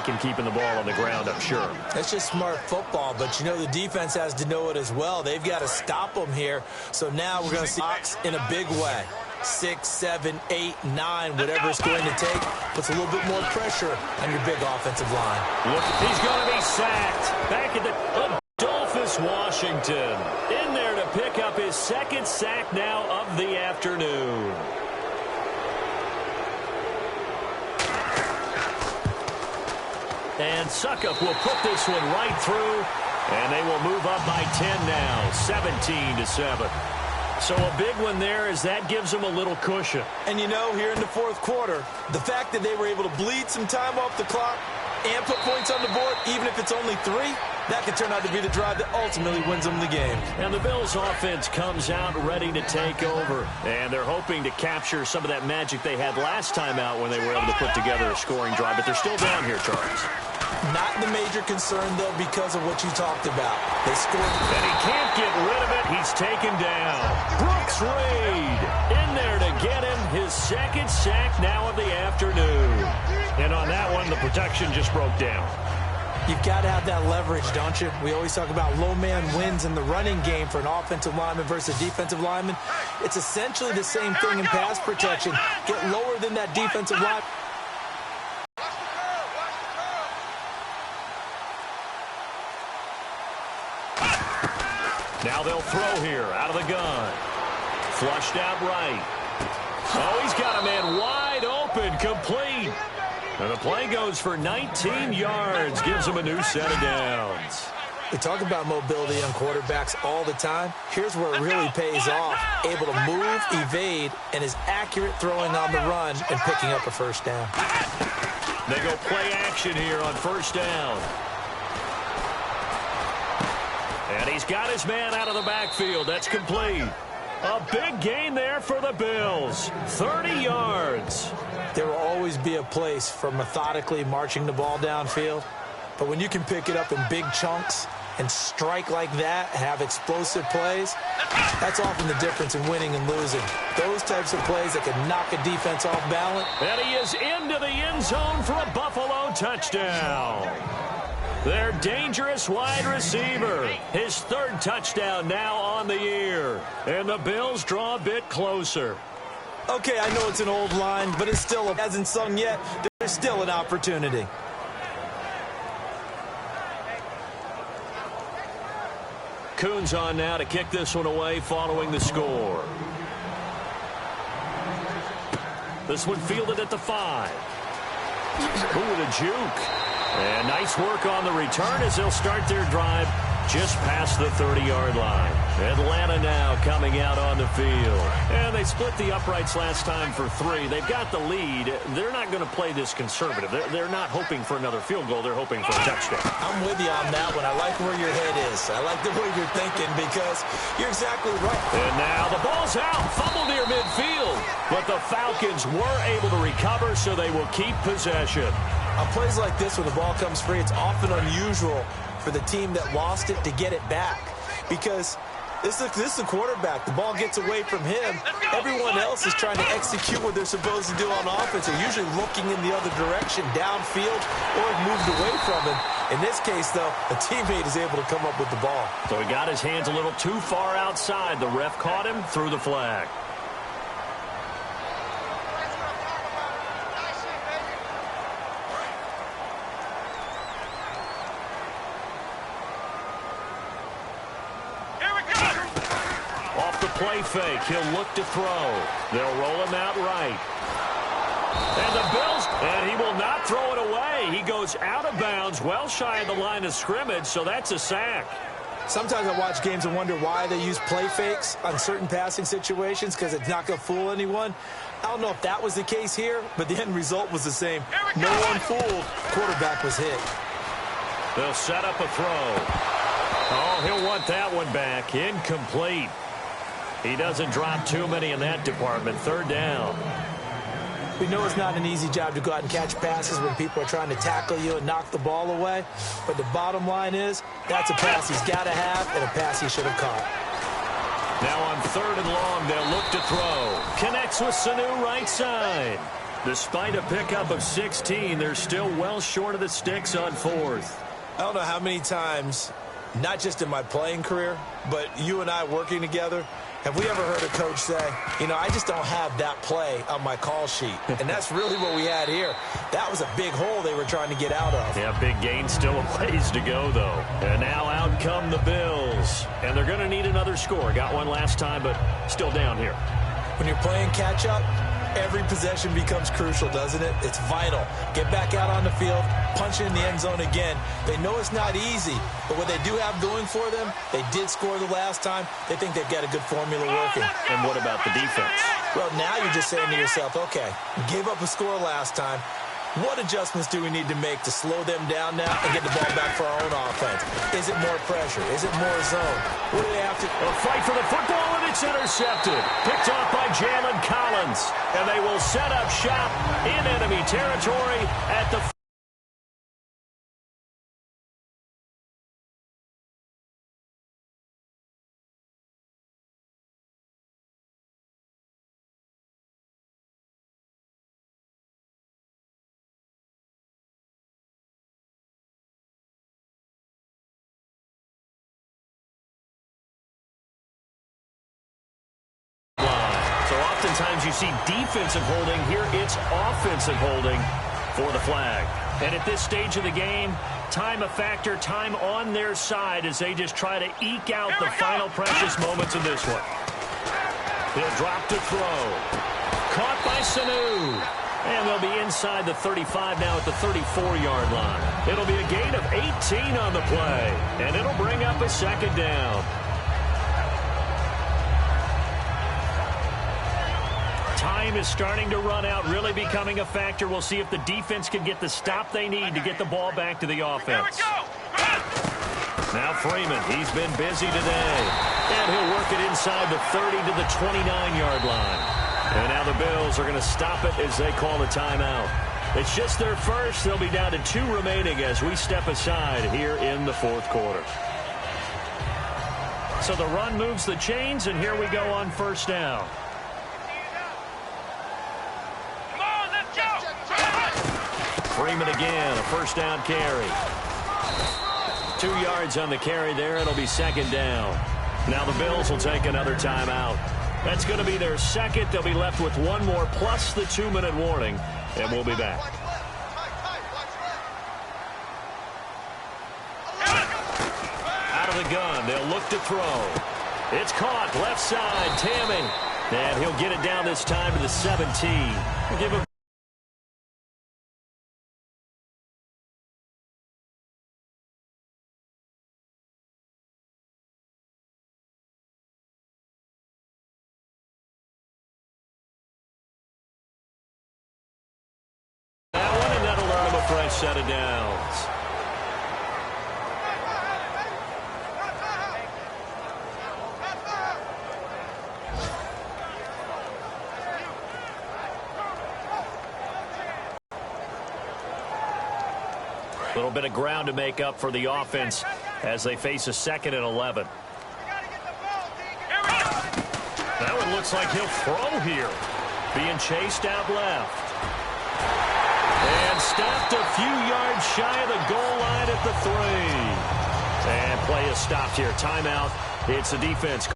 in keeping the ball on the ground, I'm sure. That's just smart football, but you know the defense has to know it as well. They've got to stop them here. So now we're going to see Ox in a big way. 6, 7, 8, 9, whatever it's going to take, puts a little bit more pressure on your big offensive line. Look, he's going to be sacked. Back at the Adolphus Washington in there to pick up his second sack now of the afternoon. And Suckup will put this one right through, and they will move up by 10 now, 17-7. So a big one there as that gives them a little cushion. And you know, here in the fourth quarter, the fact that they were able to bleed some time off the clock and put points on the board, even if it's only 3, that could turn out to be the drive that ultimately wins them the game. And the Bills' offense comes out ready to take over. And they're hoping to capture some of that magic they had last time out when they were able to put together a scoring drive. But they're still down here, Charles. Not the major concern, though, because of what you talked about. They scored. And he can't get rid of it. He's taken down. Brooks Reed in there to get him his second sack now of the afternoon. And on that one, the protection just broke down. You've got to have that leverage, don't you? We always talk about low man wins in the running game for an offensive lineman versus defensive lineman. It's essentially the same thing in pass protection. Get lower than that defensive line. Now they'll throw here out of the gun. Flushed out right. Oh, he's got a man wide open, complete. And the play goes for 19 yards, gives him a new set of downs. We talk about mobility on quarterbacks all the time. Here's where it really pays off. Able to move, evade, and is accurate throwing on the run and picking up a first down. They go play action here on first down. And he's got his man out of the backfield. That's complete. A big gain there for the Bills. 30 yards. There will always be a place for methodically marching the ball downfield. But when you can pick it up in big chunks and strike like that, have explosive plays, that's often the difference in winning and losing. Those types of plays that can knock a defense off balance. And he is into the end zone for a Buffalo touchdown. Their dangerous wide receiver. His third touchdown now on the year. And the Bills draw a bit closer. Okay, I know it's an old line, but it still hasn't sung yet. There's still an opportunity. Coons on now to kick this one away following the score. This one fielded at the 5. Ooh, with a juke. And nice work on the return as they'll start their drive just past the 30-yard line. Atlanta now coming out on the field. And they split the uprights last time for 3. They've got the lead. They're not going to play this conservative. They're not hoping for another field goal. They're hoping for a touchdown. I'm with you on that one. I like where your head is. I like the way you're thinking because you're exactly right. And now the ball's out. Fumble near midfield. But the Falcons were able to recover, so they will keep possession. On plays like this, when the ball comes free, it's often unusual for the team that lost it to get it back. Because this is a quarterback. The ball gets away from him. Everyone else is trying to execute what they're supposed to do on offense. They're usually looking in the other direction, downfield, or moved away from him. In this case, though, a teammate is able to come up with the ball. So he got his hands a little too far outside. The ref caught him, threw the flag. Play fake. He'll look to throw. They'll roll him out right. And the Bills, and he will not throw it away. He goes out of bounds, well shy of the line of scrimmage, so that's a sack. Sometimes I watch games and wonder why they use play fakes on certain passing situations because it's not going to fool anyone. I don't know if that was the case here, but the end result was the same. No one fooled. Quarterback was hit. They'll set up a throw. Oh, he'll want that one back. Incomplete. He doesn't drop too many in that department. Third down. We know it's not an easy job to go out and catch passes when people are trying to tackle you and knock the ball away. But the bottom line is, that's a pass he's got to have and a pass he should have caught. Now on 3rd and long, they'll look to throw. Connects with Sanu right side. Despite a pickup of 16, they're still well short of the sticks on fourth. I don't know how many times, not just in my playing career, but you and I working together, have we ever heard a coach say, you know, I just don't have that play on my call sheet. And that's really what we had here. That was a big hole they were trying to get out of. Yeah, big gain, still a ways to go, though. And now out come the Bills. And they're going to need another score. Got one last time, but still down here. When you're playing catch-up, every possession becomes crucial, doesn't it? It's vital. Get back out on the field, punch it in the end zone again. They know it's not easy, but what they do have going for them, they did score the last time. They think they've got a good formula working. And what about the defense? Well, now you're just saying to yourself, okay, gave up a score last time. What adjustments do we need to make to slow them down now and get the ball back for our own offense? Is it more pressure? Is it more zone? What do they have to... A fight for the football, and it's intercepted. Picked off by Jalen Collins. And they will set up shop in enemy territory at the... So oftentimes you see defensive holding. Here it's offensive holding for the flag. And at this stage of the game, time a factor, time on their side as they just try to eke out the final precious moments of this one. He'll drop to throw. Caught by Sanu. And they'll be inside the 35 now at the 34-yard line. It'll be a gain of 18 on the play. And it'll bring up a second down. Time is starting to run out, really becoming a factor. We'll see if the defense can get the stop they need to get the ball back to the offense. Now Freeman, he's been busy today. And he'll work it inside the 30 to the 29-yard line. And now the Bills are going to stop it as they call a timeout. It's just their first. They'll be down to 2 remaining as we step aside here in the fourth quarter. So the run moves the chains, and here we go on first down. Freeman again, a first down carry. 2 yards on the carry there. It'll be second down. Now the Bills will take another timeout. That's going to be their second. They'll be left with one more plus the 2-minute warning, and we'll be back. Out of the gun, they'll look to throw. It's caught, left side, Tammy. And he'll get it down this time to the 17. We'll give him fresh set of downs. A little bit of ground to make up for the offense as they face a 2nd and 11. That one looks like he'll throw here. Being chased out left. And stopped a few yards shy of the goal line at the 3. And play is stopped here. Timeout. It's the defense.